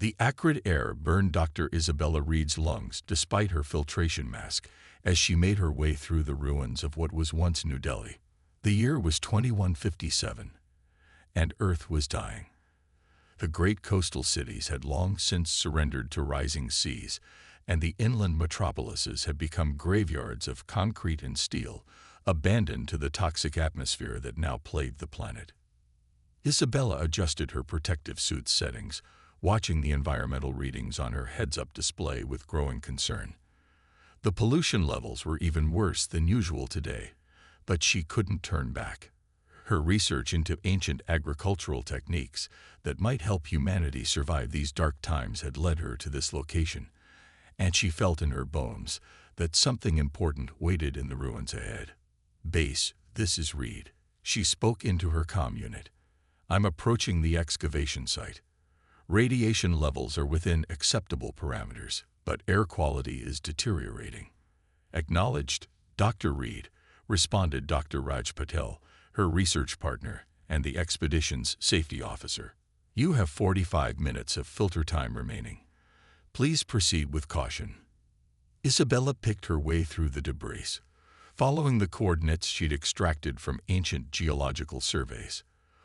The acrid air burned Dr. Isabella Reed's lungs despite her filtration mask as she made her way through the ruins of what was once New Delhi. The year was 2157, and Earth was dying. The great coastal cities had long since surrendered to rising seas, and the inland metropolises had become graveyards of concrete and steel, abandoned to the toxic atmosphere that now plagued the planet. Isabella adjusted her protective suit's settings, watching the environmental readings on her heads-up display with growing concern. The pollution levels were even worse than usual today, but she couldn't turn back. Her research into ancient agricultural techniques that might help humanity survive these dark times had led her to this location, and she felt in her bones that something important waited in the ruins ahead. "Base, this is Reed." She spoke into her comm unit. "I'm approaching the excavation site. Radiation levels are within acceptable parameters, but air quality is deteriorating." "Acknowledged, Dr. Reed," responded Dr. Raj Patel, her research partner and the expedition's safety officer. "You have 45 minutes of filter time remaining. Please proceed with caution." Isabella picked her way through the debris, following the coordinates she'd extracted from ancient geological surveys.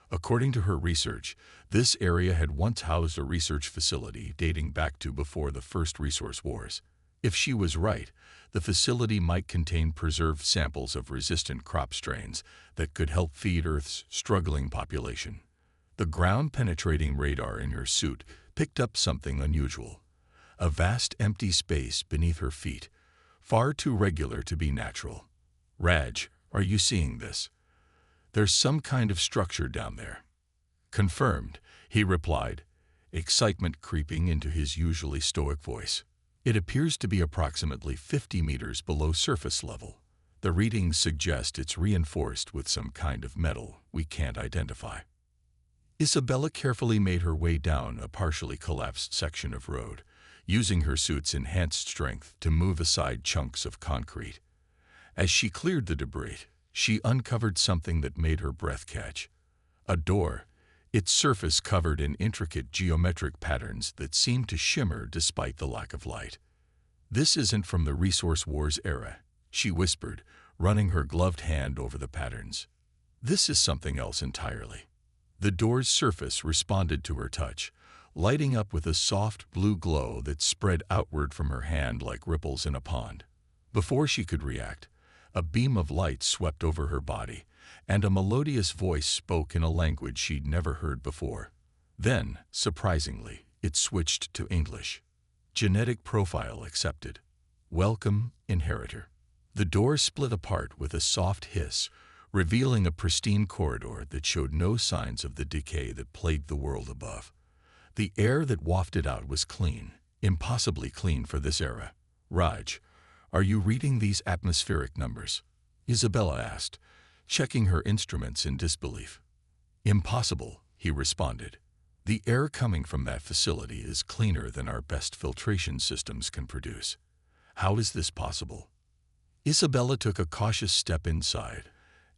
According to her research, this area had once housed a research facility dating back to before the first resource wars. If she was right, the facility might contain preserved samples of resistant crop strains that could help feed Earth's struggling population. The ground-penetrating radar in her suit picked up something unusual. A vast empty space beneath her feet, far too regular to be natural. "Raj, are you seeing this? There's some kind of structure down there." "Confirmed," he replied, excitement creeping into his usually stoic voice. "It appears to be approximately 50 meters below surface level. The readings suggest it's reinforced with some kind of metal we can't identify." Isabella carefully made her way down a partially collapsed section of road, using her suit's enhanced strength to move aside chunks of concrete. As she cleared the debris, she uncovered something that made her breath catch. A door, its surface covered in intricate geometric patterns that seemed to shimmer despite the lack of light. "This isn't from the Resource Wars era," she whispered, running her gloved hand over the patterns. "This is something else entirely." The door's surface responded to her touch, lighting up with a soft blue glow that spread outward from her hand like ripples in a pond. Before she could react, a beam of light swept over her body, and a melodious voice spoke in a language she'd never heard before. Then, surprisingly, it switched to English. "Genetic profile accepted. Welcome, inheritor." The door split apart with a soft hiss, revealing a pristine corridor that showed no signs of the decay that plagued the world above. The air that wafted out was clean, impossibly clean for this era. "Raj, are you reading these atmospheric numbers?" Isabella asked, checking her instruments in disbelief. "Impossible," he responded. "The air coming from that facility is cleaner than our best filtration systems can produce. How is this possible?" Isabella took a cautious step inside,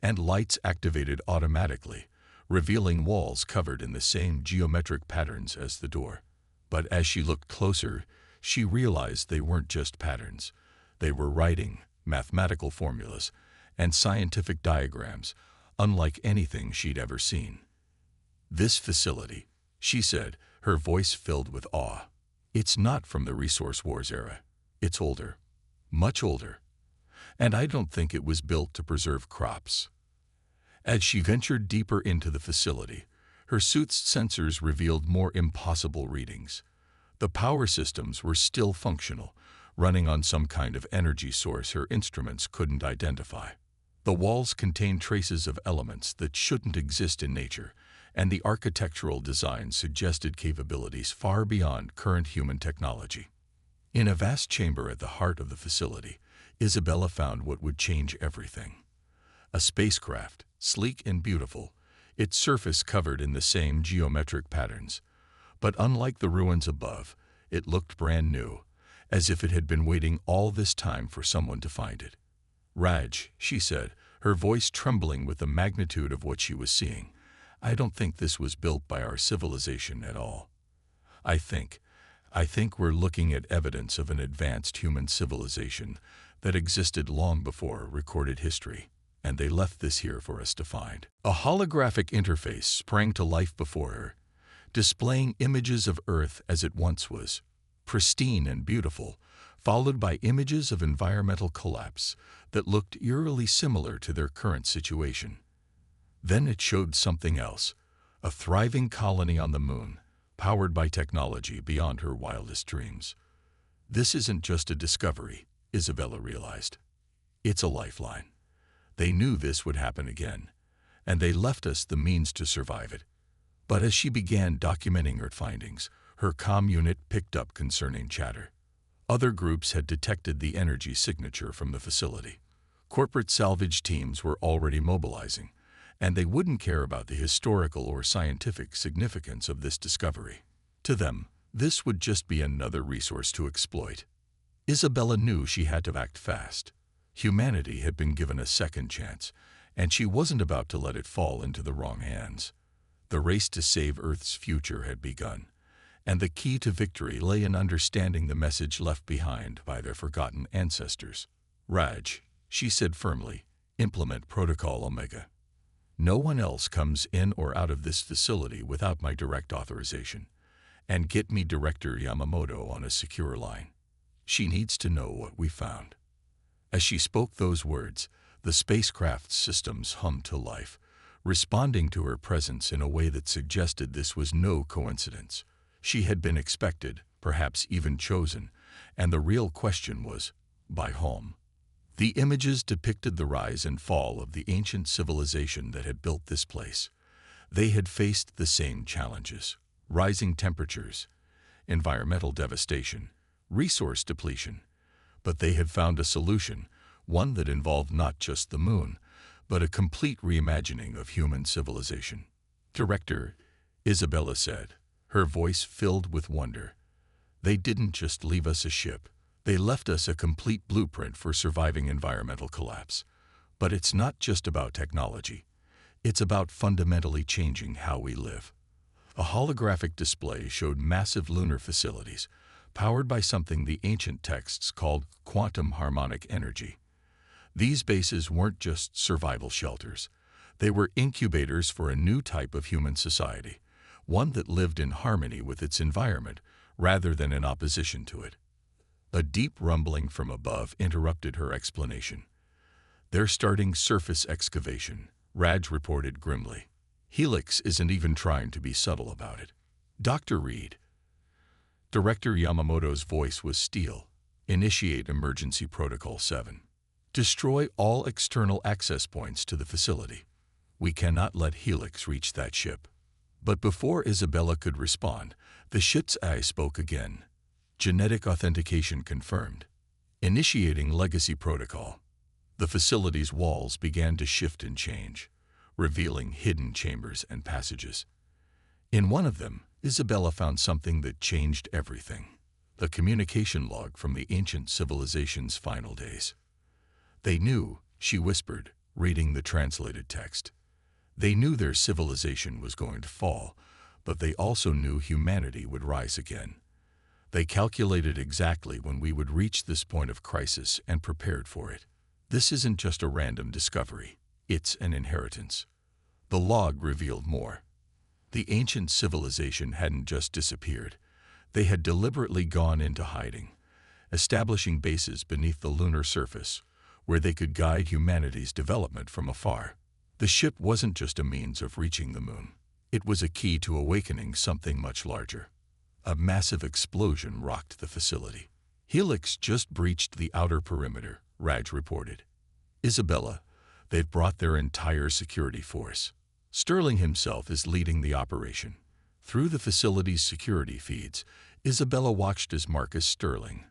and lights activated automatically, revealing walls covered in the same geometric patterns as the door. But as she looked closer, she realized they weren't just patterns. They were writing, mathematical formulas, and scientific diagrams, unlike anything she'd ever seen. "This facility," she said, her voice filled with awe. "It's not from the Resource Wars era. It's older, much older. And I don't think it was built to preserve crops." As she ventured deeper into the facility, her suit's sensors revealed more impossible readings. The power systems were still functional, running on some kind of energy source her instruments couldn't identify. The walls contained traces of elements that shouldn't exist in nature, and the architectural design suggested capabilities far beyond current human technology. In a vast chamber at the heart of the facility, Isabella found what would change everything. A spacecraft, sleek and beautiful, its surface covered in the same geometric patterns. But unlike the ruins above, it looked brand new, as if it had been waiting all this time for someone to find it. "Raj," she said, her voice trembling with the magnitude of what she was seeing, "I don't think this was built by our civilization at all. I think I think we're looking at evidence of an advanced human civilization that existed long before recorded history, and they left this here for us to find. A holographic interface sprang to life before her, displaying images of Earth as it once was, pristine and beautiful, followed by images of environmental collapse that looked eerily similar to their current situation. Then it showed something else, a thriving colony on the moon, powered by technology beyond her wildest dreams. This isn't just a discovery, Isabella realized. It's a lifeline. They knew this would happen again, and they left us the means to survive it. But as she began documenting her findings, her comm unit picked up concerning chatter. Other groups had detected the energy signature from the facility. Corporate salvage teams were already mobilizing, and they wouldn't care about the historical or scientific significance of this discovery. To them, this would just be another resource to exploit. Isabella knew she had to act fast. Humanity had been given a second chance, and she wasn't about to let it fall into the wrong hands. The race to save Earth's future had begun, and the key to victory lay in understanding the message left behind by their forgotten ancestors. Raj, she said firmly, implement Protocol Omega. No one else comes in or out of this facility without my direct authorization, and get me Director Yamamoto on a secure line. She needs to know what we found. As she spoke those words, the spacecraft's systems hummed to life, responding to her presence in a way that suggested this was no coincidence. She had been expected, perhaps even chosen, and the real question was, by whom? The images depicted the rise and fall of the ancient civilization that had built this place. They had faced the same challenges: rising temperatures, environmental devastation, resource depletion. But they had found a solution, one that involved not just the moon, but a complete reimagining of human civilization. Director, Isabella said, her voice filled with wonder. They didn't just leave us a ship. They left us a complete blueprint for surviving environmental collapse. But it's not just about technology. It's about fundamentally changing how we live. A holographic display showed massive lunar facilities, powered by something the ancient texts called quantum harmonic energy. These bases weren't just survival shelters. They were incubators for a new type of human society, one that lived in harmony with its environment rather than in opposition to it. A deep rumbling from above interrupted her explanation. They're starting surface excavation, Raj reported grimly. Helix isn't even trying to be subtle about it. Dr. Reed. Director Yamamoto's voice was steel. Initiate Emergency Protocol 7. Destroy all external access points to the facility. We cannot let Helix reach that ship. But before Isabella could respond, the ship's eye spoke again. Genetic authentication confirmed. Initiating Legacy Protocol. The facility's walls began to shift and change, revealing hidden chambers and passages. In one of them, Isabella found something that changed everything: the communication log from the ancient civilization's final days. They knew, she whispered, reading the translated text. They knew their civilization was going to fall, but they also knew humanity would rise again. They calculated exactly when we would reach this point of crisis and prepared for it. This isn't just a random discovery, it's an inheritance. The log revealed more. The ancient civilization hadn't just disappeared. They had deliberately gone into hiding, establishing bases beneath the lunar surface, where they could guide humanity's development from afar. The ship wasn't just a means of reaching the moon. It was a key to awakening something much larger. A massive explosion rocked the facility. Helix just breached the outer perimeter, Raj reported. Isabella, they've brought their entire security force. Sterling himself is leading the operation. Through the facility's security feeds, Isabella watched as Marcus Sterling,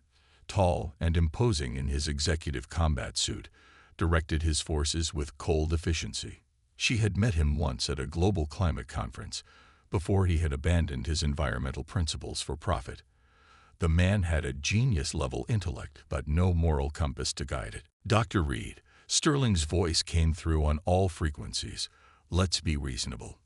tall and imposing in his executive combat suit, directed his forces with cold efficiency. She had met him once at a global climate conference, before he had abandoned his environmental principles for profit. The man had a genius-level intellect, but no moral compass to guide it. Dr. Reed, Sterling's voice came through on all frequencies. Let's be reasonable.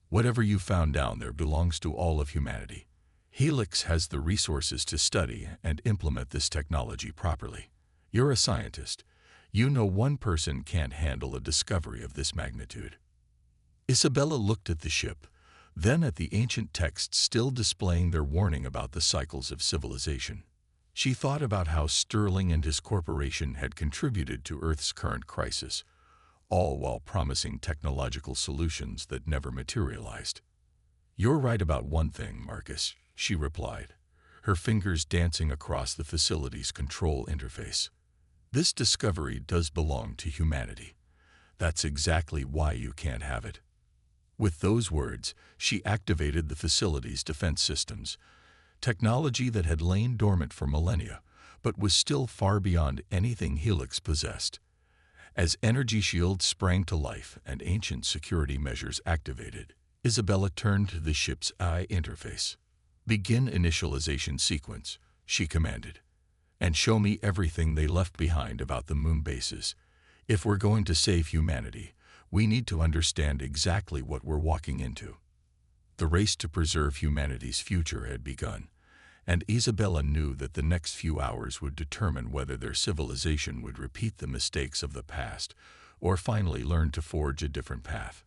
Whatever you found down there belongs to all of humanity. Helix has the resources to study and implement this technology properly. You're a scientist. You know one person can't handle a discovery of this magnitude. Isabella looked at the ship, then at the ancient texts still displaying their warning about the cycles of civilization. She thought about how Sterling and his corporation had contributed to Earth's current crisis, all while promising technological solutions that never materialized. "You're right about one thing, Marcus," she replied, her fingers dancing across the facility's control interface. "This discovery does belong to humanity. That's exactly why you can't have it." With those words, she activated the facility's defense systems, technology that had lain dormant for millennia, but was still far beyond anything Helix possessed. As energy shields sprang to life and ancient security measures activated, Isabella turned to the ship's AI interface. "Begin initialization sequence," she commanded, "and show me everything they left behind about the moon bases. If we're going to save humanity, we need to understand exactly what we're walking into." The race to preserve humanity's future had begun, and Isabella knew that the next few hours would determine whether their civilization would repeat the mistakes of the past or finally learn to forge a different path.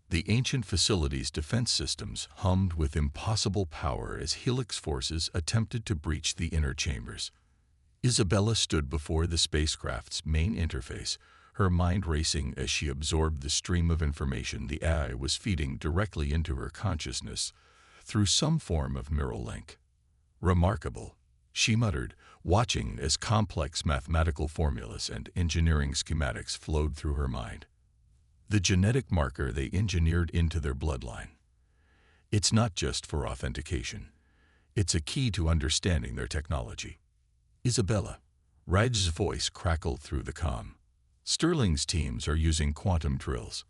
The ancient facility's defense systems hummed with impossible power as Helix forces attempted to breach the inner chambers. Isabella stood before the spacecraft's main interface, her mind racing as she absorbed the stream of information the AI was feeding directly into her consciousness through some form of neural link. "Remarkable," she muttered, watching as complex mathematical formulas and engineering schematics flowed through her mind. The genetic marker they engineered into their bloodline. It's not just for authentication. It's a key to understanding their technology. "Isabella," Raj's voice crackled through the comm. "Sterling's teams are using quantum drills.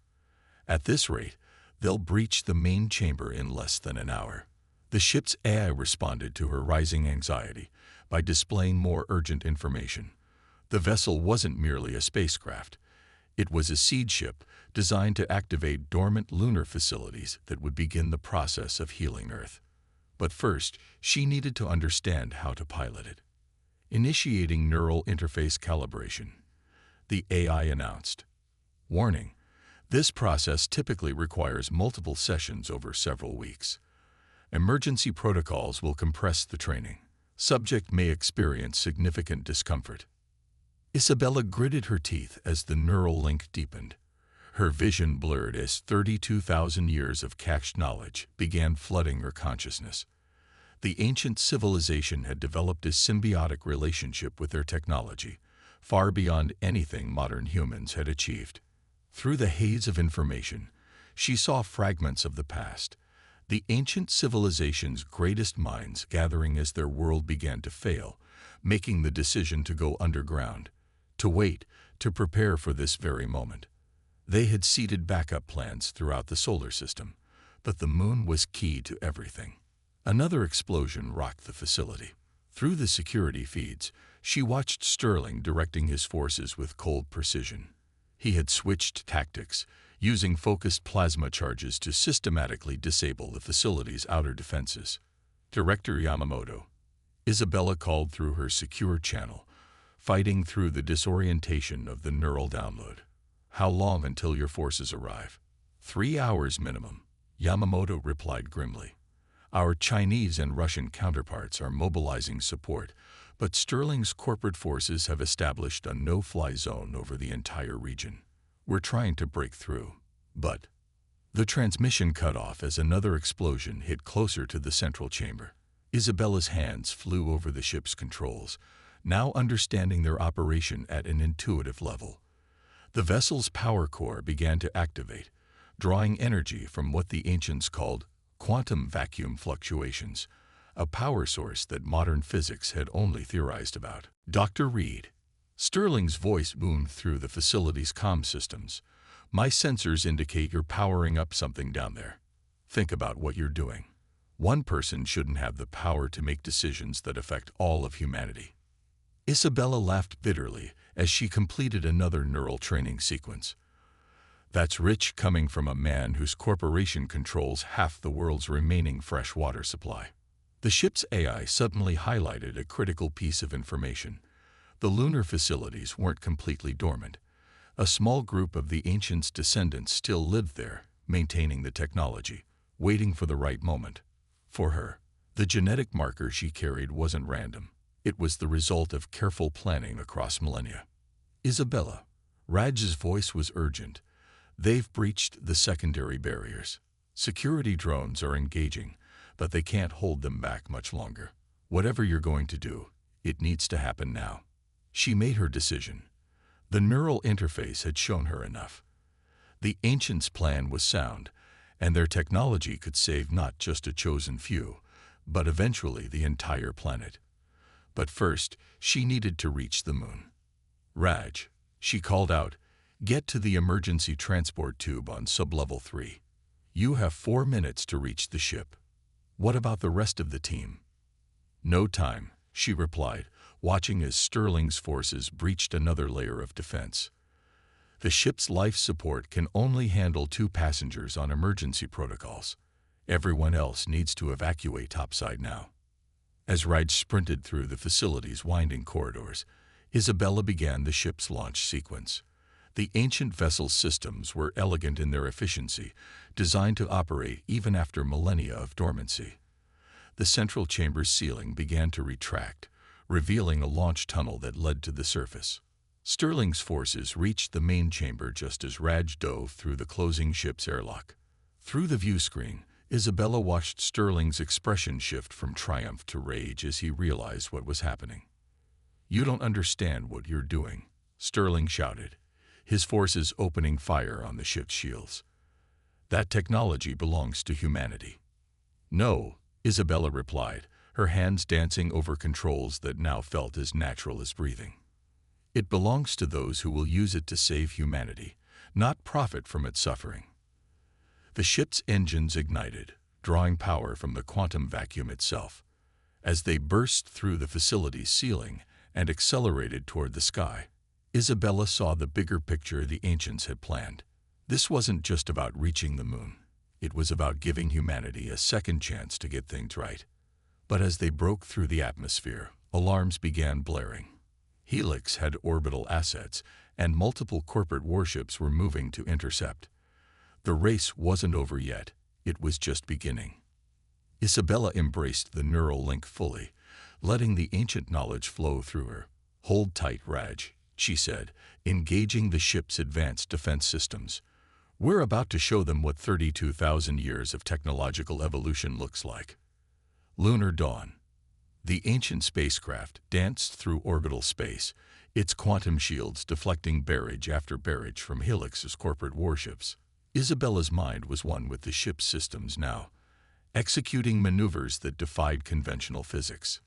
At this rate, they'll breach the main chamber in less than an hour." The ship's AI responded to her rising anxiety by displaying more urgent information. The vessel wasn't merely a spacecraft. It was a seed ship designed to activate dormant lunar facilities that would begin the process of healing Earth. But first, she needed to understand how to pilot it. Initiating neural interface calibration, the AI announced. "Warning: this process typically requires multiple sessions over several weeks. Emergency protocols will compress the training. Subject may experience significant discomfort." Isabella gritted her teeth as the neural link deepened. Her vision blurred as 32,000 years of cached knowledge began flooding her consciousness. The ancient civilization had developed a symbiotic relationship with their technology, far beyond anything modern humans had achieved. Through the haze of information, she saw fragments of the past, the ancient civilization's greatest minds gathering as their world began to fail, making the decision to go underground, to wait, to prepare for this very moment. They had seeded backup plans throughout the solar system, but the moon was key to everything. Another explosion rocked the facility. Through the security feeds, she watched Sterling directing his forces with cold precision. He had switched tactics, using focused plasma charges to systematically disable the facility's outer defenses. "Director Yamamoto," Isabella called through her secure channel, fighting through the disorientation of the neural download. "How long until your forces arrive?" 3 hours minimum," Yamamoto replied grimly. "Our Chinese and Russian counterparts are mobilizing support, but Sterling's corporate forces have established a no-fly zone over the entire region. We're trying to break through, but..." The transmission cut off as another explosion hit closer to the central chamber. Isabella's hands flew over the ship's controls, now understanding their operation at an intuitive level. The vessel's power core began to activate, drawing energy from what the ancients called quantum vacuum fluctuations, a power source that modern physics had only theorized about. "Dr. Reed," Sterling's voice boomed through the facility's comm systems, "my sensors indicate you're powering up something down there. Think about what you're doing. One person shouldn't have the power to make decisions that affect all of humanity." Isabella laughed bitterly as she completed another neural training sequence. "That's rich coming from a man whose corporation controls half the world's remaining fresh water supply." The ship's AI suddenly highlighted a critical piece of information. The lunar facilities weren't completely dormant. A small group of the ancients' descendants still lived there, maintaining the technology, waiting for the right moment. For her, the genetic marker she carried wasn't random. It was the result of careful planning across millennia. Isabella, Raj's voice was urgent. They've breached the secondary barriers. Security drones are engaging, but they can't hold them back much longer. Whatever you're going to do, it needs to happen now. She made her decision. The neural interface had shown her enough. The ancients' plan was sound, and their technology could save not just a chosen few, but eventually the entire planet. But first, she needed to reach the moon. Raj, she called out, get to the emergency transport tube on sublevel 3. You have 4 minutes to reach the ship. What about the rest of the team? No time, she replied, watching as Sterling's forces breached another layer of defense. The ship's life support can only handle 2 passengers on emergency protocols. Everyone else needs to evacuate topside now. As Raj sprinted through the facility's winding corridors, Isabella began the ship's launch sequence. The ancient vessel's systems were elegant in their efficiency, designed to operate even after millennia of dormancy. The central chamber's ceiling began to retract, revealing a launch tunnel that led to the surface. Sterling's forces reached the main chamber just as Raj dove through the closing ship's airlock. Through the view screen, Isabella watched Sterling's expression shift from triumph to rage as he realized what was happening. You don't understand what you're doing, Sterling shouted, his forces opening fire on the ship's shields. That technology belongs to humanity. No, Isabella replied, her hands dancing over controls that now felt as natural as breathing. It belongs to those who will use it to save humanity, not profit from its suffering. The ship's engines ignited, drawing power from the quantum vacuum itself. As they burst through the facility's ceiling and accelerated toward the sky, Isabella saw the bigger picture the ancients had planned. This wasn't just about reaching the moon. It was about giving humanity a second chance to get things right. But as they broke through the atmosphere, alarms began blaring. Helix had orbital assets, and multiple corporate warships were moving to intercept. The race wasn't over yet. It was just beginning. Isabella embraced the neural link fully, letting the ancient knowledge flow through her. Hold tight, Raj, she said, engaging the ship's advanced defense systems. We're about to show them what 32,000 years of technological evolution looks like. Lunar dawn. The ancient spacecraft danced through orbital space, its quantum shields deflecting barrage after barrage from Helix's corporate warships. Isabella's mind was one with the ship's systems now, executing maneuvers that defied conventional physics.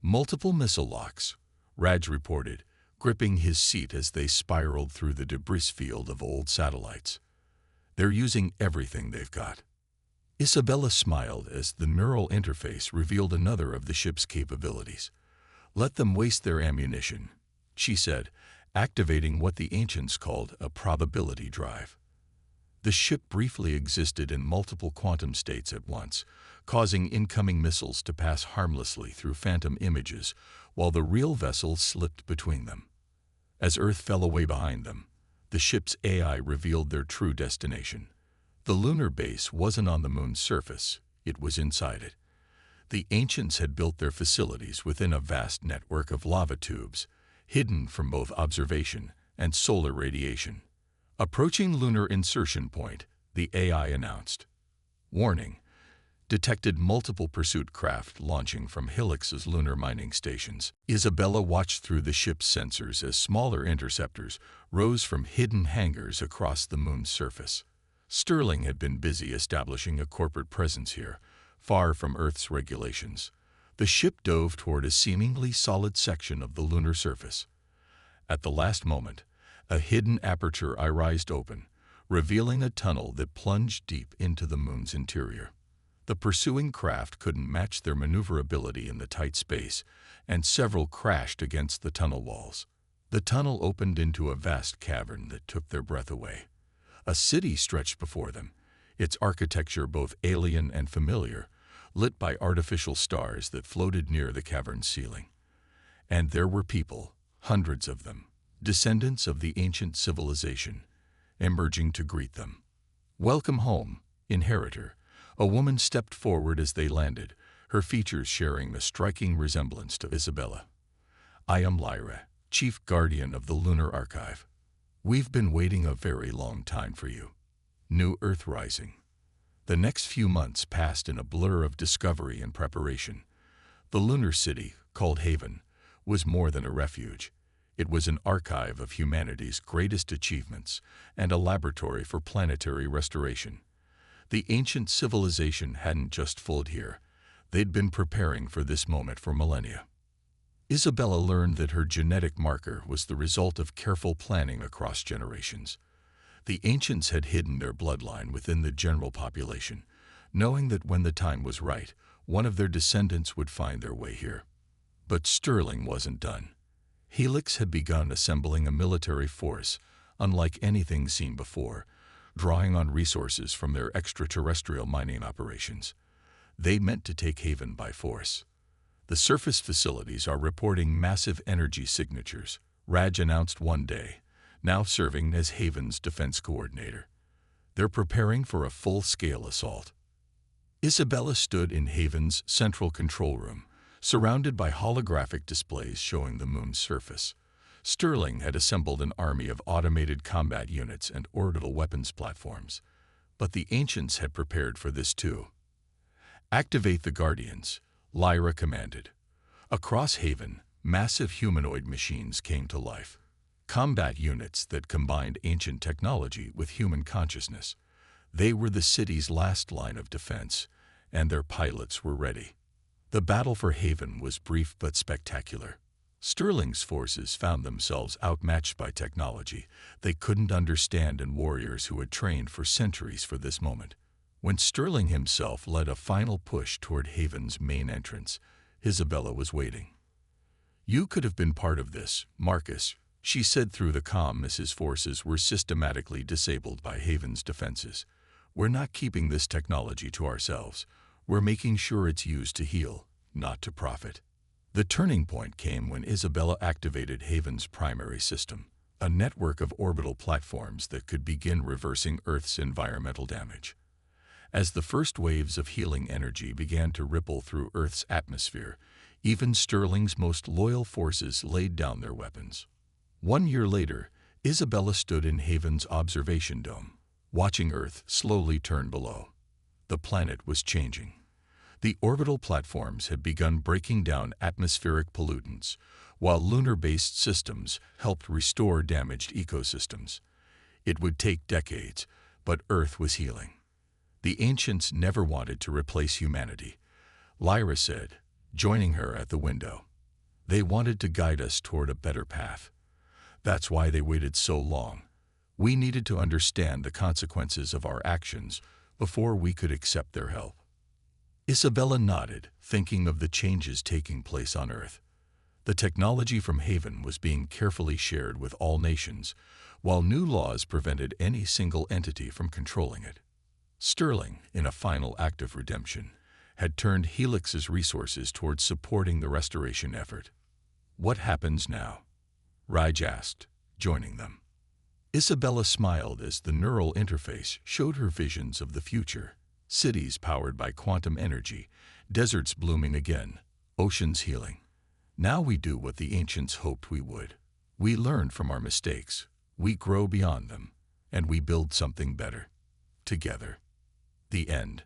Multiple missile locks, Raj reported, gripping his seat as they spiraled through the debris field of old satellites. They're using everything they've got. Isabella smiled as the neural interface revealed another of the ship's capabilities. Let them waste their ammunition, she said, activating what the ancients called a probability drive. The ship briefly existed in multiple quantum states at once, causing incoming missiles to pass harmlessly through phantom images while the real vessel slipped between them. As Earth fell away behind them, the ship's AI revealed their true destination. The lunar base wasn't on the moon's surface, it was inside it. The ancients had built their facilities within a vast network of lava tubes, hidden from both observation and solar radiation. Approaching lunar insertion point, the AI announced. Warning: detected multiple pursuit craft launching from Helix's lunar mining stations. Isabella watched through the ship's sensors as smaller interceptors rose from hidden hangars across the moon's surface. Sterling had been busy establishing a corporate presence here, far from Earth's regulations. The ship dove toward a seemingly solid section of the lunar surface. At the last moment, a hidden aperture irised open, revealing a tunnel that plunged deep into the moon's interior. The pursuing craft couldn't match their maneuverability in the tight space, and several crashed against the tunnel walls. The tunnel opened into a vast cavern that took their breath away. A city stretched before them, its architecture both alien and familiar, lit by artificial stars that floated near the cavern's ceiling. And there were people, hundreds of them, descendants of the ancient civilization, emerging to greet them. "Welcome home, inheritor." A woman stepped forward as they landed, her features sharing a striking resemblance to Isabella. "I am Lyra, chief guardian of the Lunar Archive. We've been waiting a very long time for you." New Earth Rising. The next few months passed in a blur of discovery and preparation. The lunar city, called Haven, was more than a refuge. It was an archive of humanity's greatest achievements and a laboratory for planetary restoration. The ancient civilization hadn't just fooled here. They'd been preparing for this moment for millennia. Isabella learned that her genetic marker was the result of careful planning across generations. The ancients had hidden their bloodline within the general population, knowing that when the time was right, one of their descendants would find their way here. But Sterling wasn't done. Helix had begun assembling a military force, unlike anything seen before, drawing on resources from their extraterrestrial mining operations. They meant to take Haven by force. "The surface facilities are reporting massive energy signatures," Raj announced one day, now serving as Haven's defense coordinator. "They're preparing for a full-scale assault." Isabella stood in Haven's central control room, surrounded by holographic displays showing the moon's surface. Sterling had assembled an army of automated combat units and orbital weapons platforms, but the ancients had prepared for this too. "Activate the Guardians," Lyra commanded. Across Haven, massive humanoid machines came to life. Combat units that combined ancient technology with human consciousness. They were the city's last line of defense, and their pilots were ready. The battle for Haven was brief but spectacular. Sterling's forces found themselves outmatched by technology they couldn't understand and warriors who had trained for centuries for this moment. When Sterling himself led a final push toward Haven's main entrance, Isabella was waiting. "You could have been part of this, Marcus," she said through the comm as his forces were systematically disabled by Haven's defenses. "We're not keeping this technology to ourselves. We're making sure it's used to heal, not to profit." The turning point came when Isabella activated Haven's primary system, a network of orbital platforms that could begin reversing Earth's environmental damage. As the first waves of healing energy began to ripple through Earth's atmosphere, even Sterling's most loyal forces laid down their weapons. 1 year later, Isabella stood in Haven's observation dome, watching Earth slowly turn below. The planet was changing. The orbital platforms had begun breaking down atmospheric pollutants, while lunar-based systems helped restore damaged ecosystems. It would take decades, but Earth was healing. The ancients never wanted to replace humanity, Lyra said, joining her at the window. They wanted to guide us toward a better path. That's why they waited so long. We needed to understand the consequences of our actions before we could accept their help. Isabella nodded, thinking of the changes taking place on Earth. The technology from Haven was being carefully shared with all nations, while new laws prevented any single entity from controlling it. Sterling, in a final act of redemption, had turned Helix's resources towards supporting the restoration effort. "What happens now?" Raj asked, joining them. Isabella smiled as the neural interface showed her visions of the future. Cities powered by quantum energy, deserts blooming again, oceans healing. Now we do what the ancients hoped we would. We learn from our mistakes, we grow beyond them, and we build something better. Together. The end.